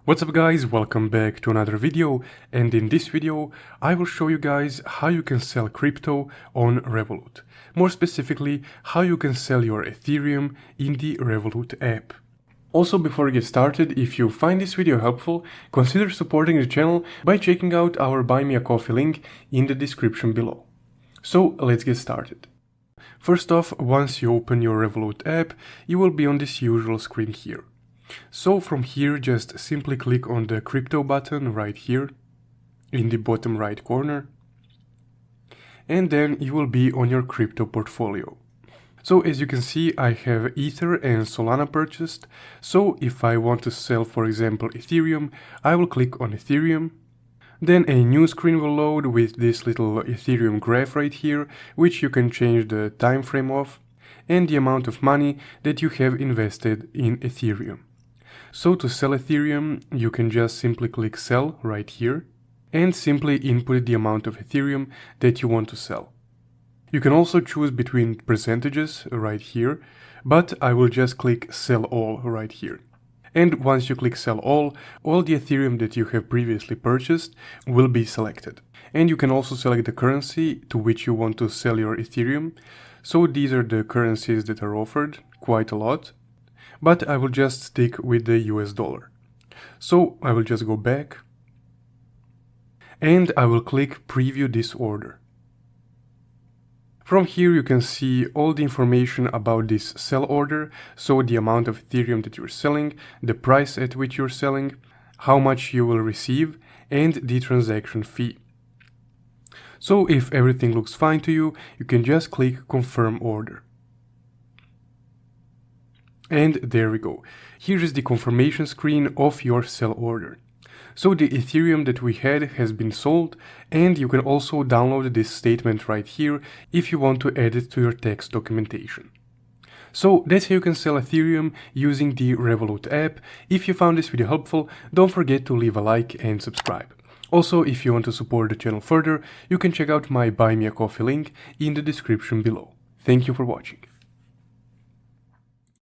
What's up guys, welcome back to another video, and in this video I will show you guys how you can sell crypto on Revolut. More specifically, how you can sell your Ethereum in the Revolut app. Also, before we get started, if you find this video helpful, consider supporting the channel by checking out our Buy Me a Coffee link in the description below. So let's get started. First off, once you open your Revolut app, you will be on this usual screen here. So from here, just simply click on the crypto button right here in the bottom right corner, and then you will be on your crypto portfolio. So as you can see, I have Ether and Solana purchased. So if I want to sell, for example, Ethereum, I will click on Ethereum. Then a new screen will load with this little Ethereum graph right here, which you can change the time frame of and the amount of money that you have invested in Ethereum. So to sell Ethereum, you can just simply click sell right here and simply input the amount of Ethereum that you want to sell. You can also choose between percentages right here, but I will just click sell all right here. And once you click sell all the Ethereum that you have previously purchased will be selected. And you can also select the currency to which you want to sell your Ethereum. So these are the currencies that are offered, quite a lot. But I will just stick with the US dollar. So I will just go back and I will click preview this order. From here you can see all the information about this sell order, so the amount of Ethereum that you're selling, the price at which you're selling, how much you will receive, and the transaction fee. So if everything looks fine to you, you can just click confirm order. And there we go. Here is the confirmation screen of your sell order. So the Ethereum that we had has been sold, and you can also download this statement right here if you want to add it to your tax documentation. So that's how you can sell Ethereum using the Revolut app. If you found this video helpful, don't forget to leave a like and subscribe. Also, if you want to support the channel further, you can check out my Buy Me a Coffee link in the description below. Thank you for watching.